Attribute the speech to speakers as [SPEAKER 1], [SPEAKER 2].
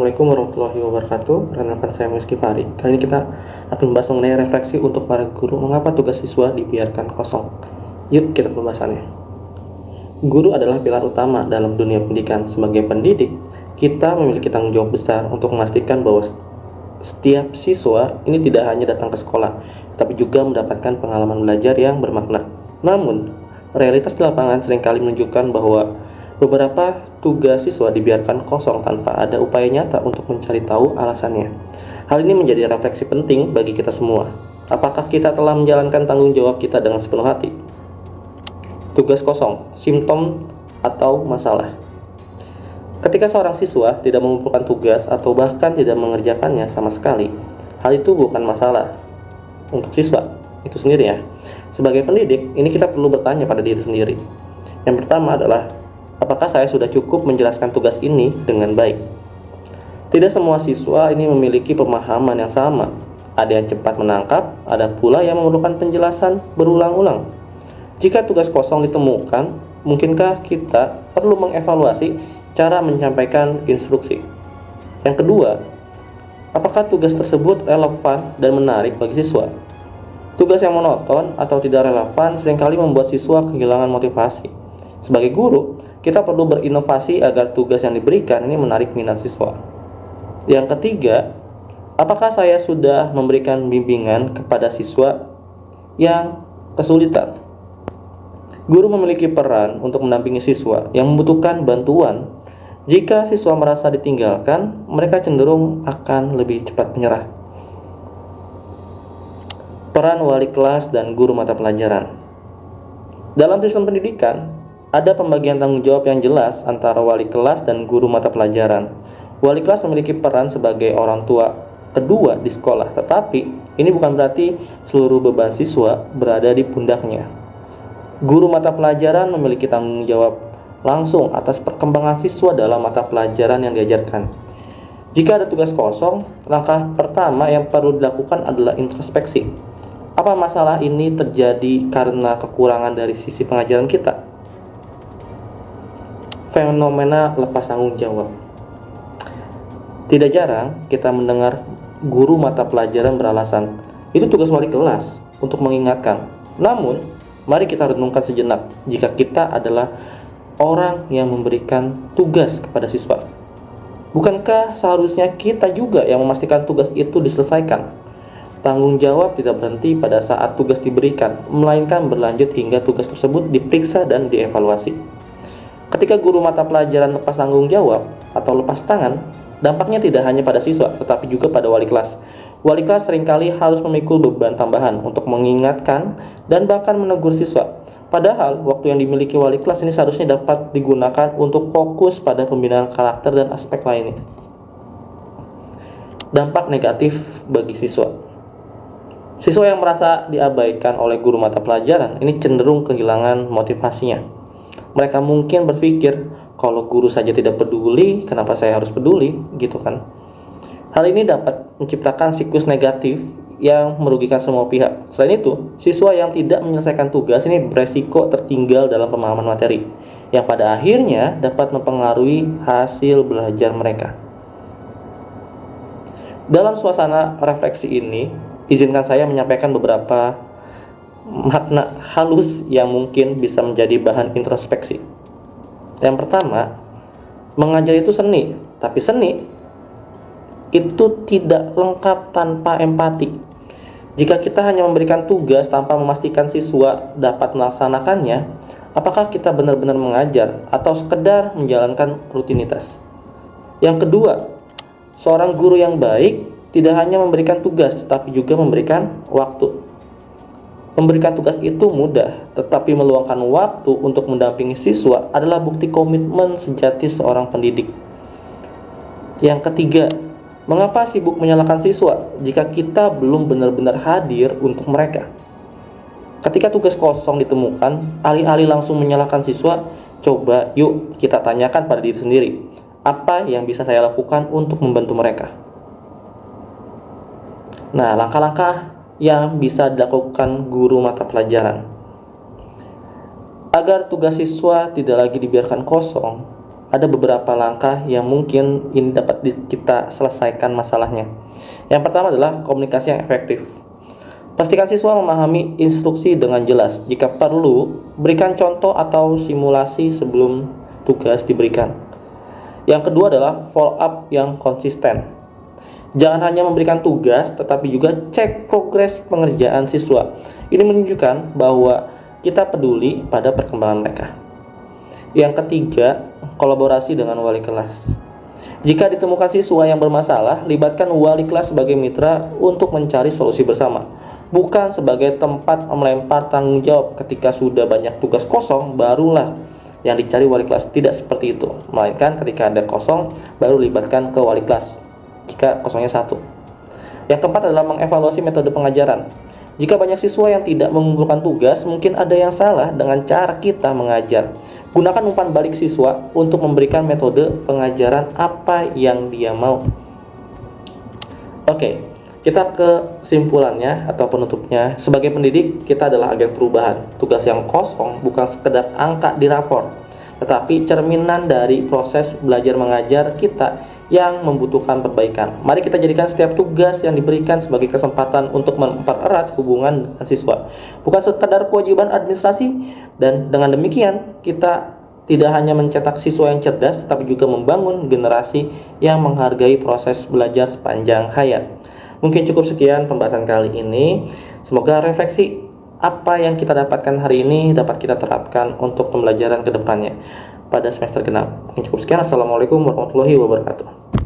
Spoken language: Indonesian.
[SPEAKER 1] Assalamualaikum warahmatullahi wabarakatuh. Perkenalkan saya Meski Fari. Kali ini kita akan membahas mengenai refleksi untuk para guru. Mengapa tugas siswa dibiarkan kosong? Yuk kita pembahasannya. Guru adalah pilar utama dalam dunia pendidikan. Sebagai pendidik, kita memiliki tanggung jawab besar untuk memastikan bahwa setiap siswa ini tidak hanya datang ke sekolah, tapi juga mendapatkan pengalaman belajar yang bermakna. Namun, realitas di lapangan seringkali menunjukkan bahwa beberapa tugas siswa dibiarkan kosong tanpa ada upaya nyata untuk mencari tahu alasannya. Hal ini menjadi refleksi penting bagi kita semua. Apakah kita telah menjalankan tanggung jawab kita dengan sepenuh hati? Tugas kosong, simptom atau masalah. Ketika seorang siswa tidak mengumpulkan tugas atau bahkan tidak mengerjakannya sama sekali, hal itu bukan masalah untuk siswa itu sendiri ya. Sebagai pendidik, ini kita perlu bertanya pada diri sendiri. Yang pertama adalah, apakah saya sudah cukup menjelaskan tugas ini dengan baik? Tidak semua siswa ini memiliki pemahaman yang sama. Ada yang cepat menangkap, ada pula yang memerlukan penjelasan berulang-ulang. Jika tugas kosong ditemukan, mungkinkah kita perlu mengevaluasi cara menyampaikan instruksi? Yang kedua, apakah tugas tersebut relevan dan menarik bagi siswa? Tugas yang monoton atau tidak relevan seringkali membuat siswa kehilangan motivasi. Sebagai guru, kita perlu berinovasi agar tugas yang diberikan ini menarik minat siswa. Yang ketiga, apakah saya sudah memberikan bimbingan kepada siswa yang kesulitan? Guru memiliki peran untuk mendampingi siswa yang membutuhkan bantuan. Jika siswa merasa ditinggalkan, mereka cenderung akan lebih cepat menyerah. Peran wali kelas dan guru mata pelajaran. Dalam sistem pendidikan, ada pembagian tanggung jawab yang jelas antara wali kelas dan guru mata pelajaran. Wali kelas memiliki peran sebagai orang tua kedua di sekolah, tetapi ini bukan berarti seluruh beban siswa berada di pundaknya. Guru mata pelajaran memiliki tanggung jawab langsung atas perkembangan siswa dalam mata pelajaran yang diajarkan. Jika ada tugas kosong, langkah pertama yang perlu dilakukan adalah introspeksi. Apa masalah ini terjadi karena kekurangan dari sisi pengajaran kita? Fenomena lepas tanggung jawab. Tidak jarang kita mendengar guru mata pelajaran beralasan, itu tugas wali kelas untuk mengingatkan. Namun, mari kita renungkan sejenak jika kita adalah orang yang memberikan tugas kepada siswa. Bukankah seharusnya kita juga yang memastikan tugas itu diselesaikan? Tanggung jawab tidak berhenti pada saat tugas diberikan, melainkan berlanjut hingga tugas tersebut diperiksa dan dievaluasi. Ketika guru mata pelajaran lepas tanggung jawab atau lepas tangan, dampaknya tidak hanya pada siswa, tetapi juga pada wali kelas. Wali kelas seringkali harus memikul beban tambahan untuk mengingatkan dan bahkan menegur siswa. Padahal, waktu yang dimiliki wali kelas ini seharusnya dapat digunakan untuk fokus pada pembinaan karakter dan aspek lainnya. Dampak negatif bagi siswa. Siswa yang merasa diabaikan oleh guru mata pelajaran ini cenderung kehilangan motivasinya. Mereka mungkin berpikir, kalau guru saja tidak peduli, kenapa saya harus peduli, gitu kan. Hal ini dapat menciptakan siklus negatif yang merugikan semua pihak. Selain itu, siswa yang tidak menyelesaikan tugas ini beresiko tertinggal dalam pemahaman materi, yang pada akhirnya dapat mempengaruhi hasil belajar mereka. Dalam suasana refleksi ini, izinkan saya menyampaikan beberapa makna halus yang mungkin bisa menjadi bahan introspeksi. Yang pertama, mengajar itu seni, tapi seni itu tidak lengkap tanpa empati. Jika kita hanya memberikan tugas tanpa memastikan siswa dapat melaksanakannya, apakah kita benar-benar mengajar atau sekedar menjalankan rutinitas? Yang kedua, seorang guru yang baik tidak hanya memberikan tugas, tetapi juga memberikan waktu. Memberikan tugas itu mudah, tetapi meluangkan waktu untuk mendampingi siswa adalah bukti komitmen sejati seorang pendidik. Yang ketiga, mengapa sibuk menyalahkan siswa jika kita belum benar-benar hadir untuk mereka? Ketika tugas kosong ditemukan, alih-alih langsung menyalahkan siswa, coba yuk kita tanyakan pada diri sendiri, apa yang bisa saya lakukan untuk membantu mereka? Nah, langkah-langkah yang bisa dilakukan guru mata pelajaran agar tugas siswa tidak lagi dibiarkan kosong. ada beberapa langkah yang mungkin ini dapat kita selesaikan masalahnya. Yang pertama adalah komunikasi yang efektif. Pastikan siswa memahami instruksi dengan jelas. Jika perlu, berikan contoh atau simulasi sebelum tugas diberikan. Yang kedua adalah follow up yang konsisten. Jangan hanya memberikan tugas, tetapi juga cek progres pengerjaan siswa. Ini menunjukkan bahwa kita peduli pada perkembangan mereka. Yang ketiga, kolaborasi dengan wali kelas. Jika ditemukan siswa yang bermasalah, libatkan wali kelas sebagai mitra untuk mencari solusi bersama, bukan sebagai tempat melempar tanggung jawab. Ketika sudah banyak tugas kosong, barulah yang dicari wali kelas. Tidak seperti itu, melainkan ketika ada kosong, baru libatkan ke wali kelas jika kosongnya satu. Yang keempat adalah mengevaluasi metode pengajaran. Jika banyak siswa yang tidak mengumpulkan tugas, mungkin ada yang salah dengan cara kita mengajar. Gunakan umpan balik siswa untuk memberikan metode pengajaran apa yang dia mau. Oke, kita ke kesimpulannya atau penutupnya. Sebagai pendidik, kita adalah agen perubahan. Tugas yang kosong bukan sekedar angka di rapor, tetapi cerminan dari proses belajar mengajar kita yang membutuhkan perbaikan. Mari kita jadikan setiap tugas yang diberikan sebagai kesempatan untuk mempererat hubungan dengan siswa, bukan sekadar kewajiban administrasi. Dan dengan demikian, kita tidak hanya mencetak siswa yang cerdas, tetapi juga membangun generasi yang menghargai proses belajar sepanjang hayat. Mungkin cukup sekian pembahasan kali ini. Semoga refleksi apa yang kita dapatkan hari ini dapat kita terapkan untuk pembelajaran ke depannya pada semester genap. Cukup sekian. Assalamualaikum warahmatullahi wabarakatuh.